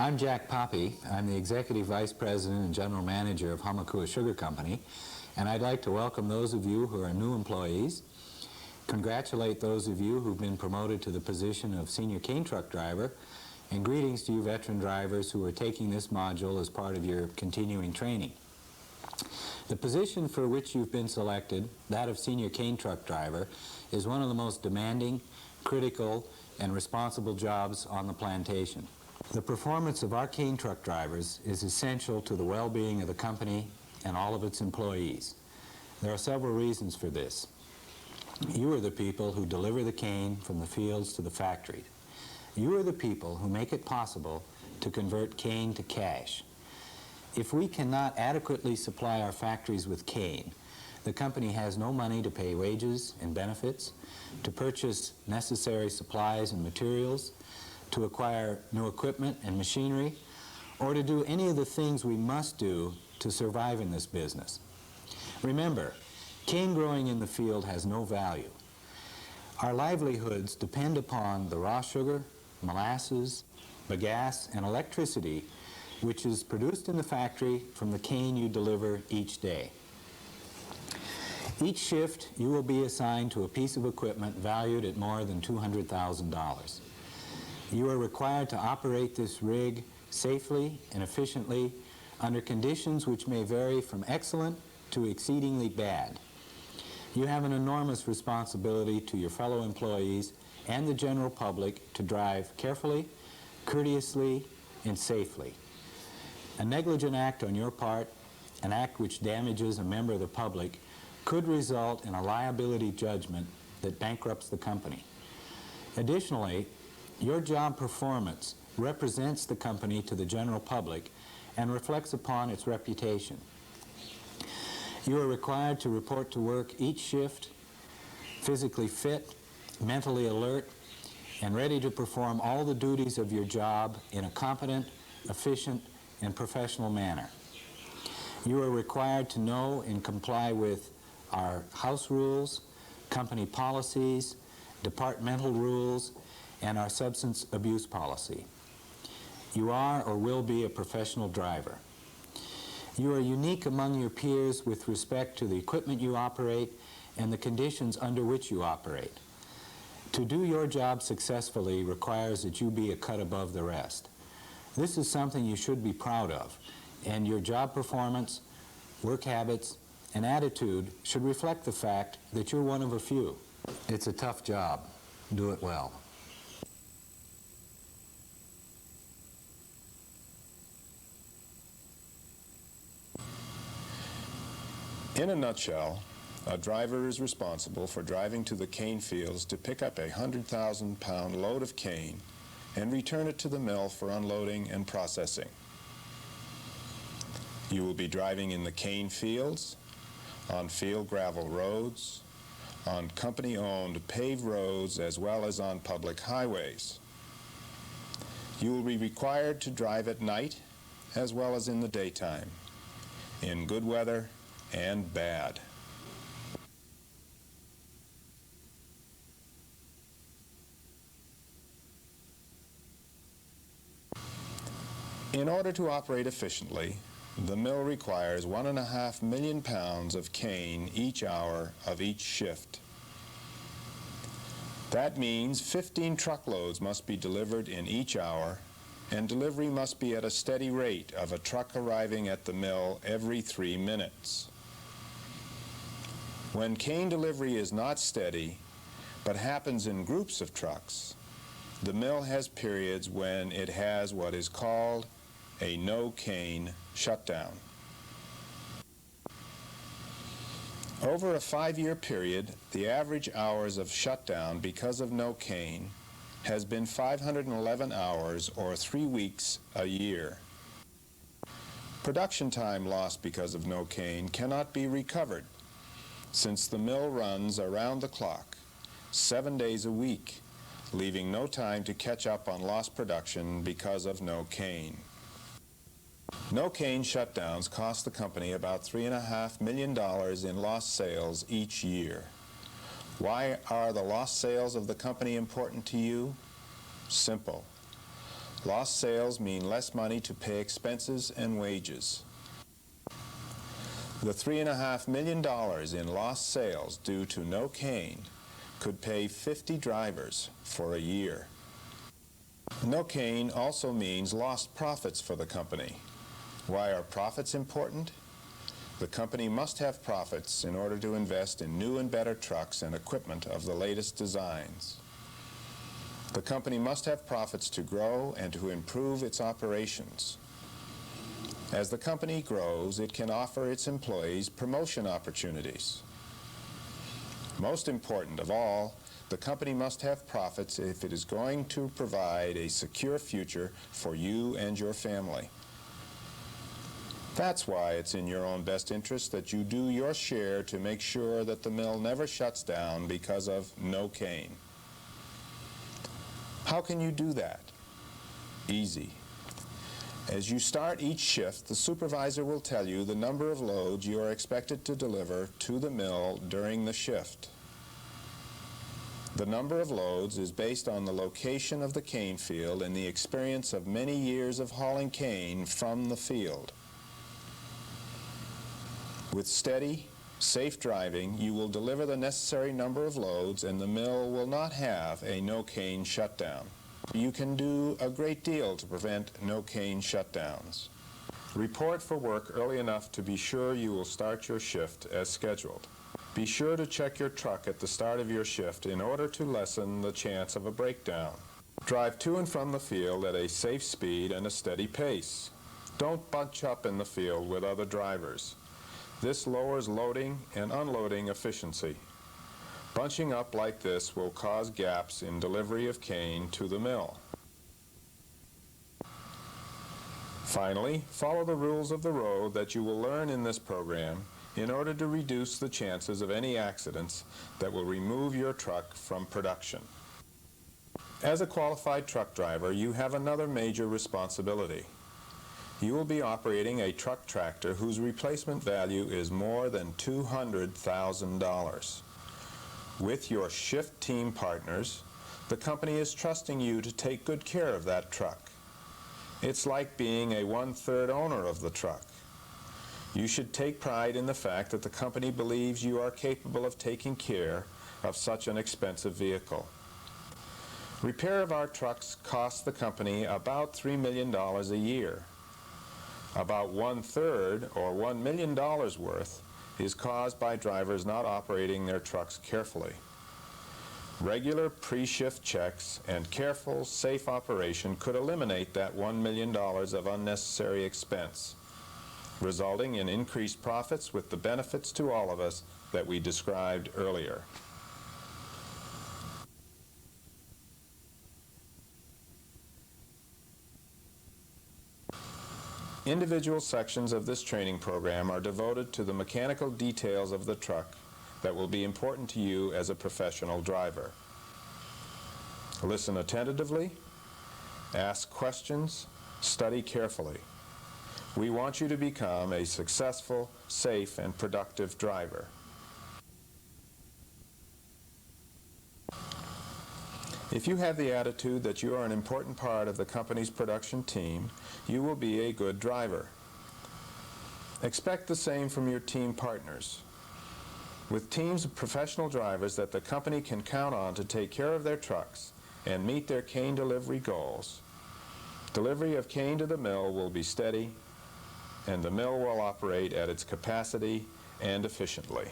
I'm Jack Poppy. I'm the Executive Vice President and General Manager of Hamakua Sugar Company, and I'd like to welcome those of you who are new employees, congratulate those of you who've been promoted to the position of Senior Cane Truck Driver, and greetings to you veteran drivers who are taking this module as part of your continuing training. The position for which you've been selected, that of Senior Cane Truck Driver, is one of the most demanding, critical, and responsible jobs on the plantation. The performance of our cane truck drivers is essential to the well-being of the company and all of its employees. There are several reasons for this. You are the people who deliver the cane from the fields to the factory. You are the people who make it possible to convert cane to cash. If we cannot adequately supply our factories with cane, the company has no money to pay wages and benefits, to purchase necessary supplies and materials, to acquire new equipment and machinery, or to do any of the things we must do to survive in this business. Remember, cane growing in the field has no value. Our livelihoods depend upon the raw sugar, molasses, bagasse, and electricity which is produced in the factory from the cane you deliver each day. Each shift you will be assigned to a piece of equipment valued at more than $200,000. You are required to operate this rig safely and efficiently under conditions which may vary from excellent to exceedingly bad. You have an enormous responsibility to your fellow employees and the general public to drive carefully, courteously, and safely. A negligent act on your part, an act which damages a member of the public, could result in a liability judgment that bankrupts the company. Additionally, your job performance represents the company to the general public and reflects upon its reputation. You are required to report to work each shift physically fit, mentally alert, and ready to perform all the duties of your job in a competent, efficient, and professional manner. You are required to know and comply with our house rules, company policies, departmental rules, and our substance abuse policy. You are or will be a professional driver. You are unique among your peers with respect to the equipment you operate and the conditions under which you operate. To do your job successfully requires that you be a cut above the rest. This is something you should be proud of, and your job performance, work habits, and attitude should reflect the fact that you're one of a few. It's a tough job. Do it well. In a nutshell, a driver is responsible for driving to the cane fields to pick up a 100,000-pound load of cane and return it to the mill for unloading and processing. You will be driving in the cane fields, on field gravel roads, on company-owned paved roads, as well as on public highways. You will be required to drive at night as well as in the daytime, in good weather and bad. In order to operate efficiently, the mill requires 1.5 million pounds of cane each hour of each shift. That means 15 truckloads must be delivered in each hour, and delivery must be at a steady rate of a truck arriving at the mill every 3 minutes. When cane delivery is not steady, but happens in groups of trucks, the mill has periods when it has what is called a no-cane shutdown. Over a 5-year period, the average hours of shutdown because of no cane has been 511 hours, or 3 weeks a year. Production time lost because of no cane cannot be recovered, since the mill runs around the clock, 7 days a week, leaving no time to catch up on lost production because of no cane. No cane shutdowns cost the company about $3.5 million in lost sales each year. Why are the lost sales of the company important to you? Simple. Lost sales mean less money to pay expenses and wages. The $3.5 million in lost sales due to no cane could pay 50 drivers for a year. No cane also means lost profits for the company. Why are profits important? The company must have profits in order to invest in new and better trucks and equipment of the latest designs. The company must have profits to grow and to improve its operations. As the company grows, it can offer its employees promotion opportunities. Most important of all, the company must have profits if it is going to provide a secure future for you and your family. That's why it's in your own best interest that you do your share to make sure that the mill never shuts down because of no cane. How can you do that? Easy. As you start each shift, the supervisor will tell you the number of loads you are expected to deliver to the mill during the shift. The number of loads is based on the location of the cane field and the experience of many years of hauling cane from the field. With steady, safe driving, you will deliver the necessary number of loads and the mill will not have a no-cane shutdown. You can do a great deal to prevent no-cane shutdowns. Report for work early enough to be sure you will start your shift as scheduled. Be sure to check your truck at the start of your shift in order to lessen the chance of a breakdown. Drive to and from the field at a safe speed and a steady pace. Don't bunch up in the field with other drivers. This lowers loading and unloading efficiency. Bunching up like this will cause gaps in delivery of cane to the mill. Finally, follow the rules of the road that you will learn in this program in order to reduce the chances of any accidents that will remove your truck from production. As a qualified truck driver, you have another major responsibility. You will be operating a truck tractor whose replacement value is more than $200,000. With your shift team partners, the company is trusting you to take good care of that truck. It's like being a one-third owner of the truck. You should take pride in the fact that the company believes you are capable of taking care of such an expensive vehicle. Repair of our trucks costs the company about $3 million a year. About one-third, or $1 million worth, is caused by drivers not operating their trucks carefully. Regular pre-shift checks and careful, safe operation could eliminate that $1 million of unnecessary expense, resulting in increased profits with the benefits to all of us that we described earlier. Individual sections of this training program are devoted to the mechanical details of the truck that will be important to you as a professional driver. Listen attentively, ask questions, study carefully. We want you to become a successful, safe, and productive driver. If you have the attitude that you are an important part of the company's production team, you will be a good driver. Expect the same from your team partners. With teams of professional drivers that the company can count on to take care of their trucks and meet their cane delivery goals, delivery of cane to the mill will be steady, and the mill will operate at its capacity and efficiently.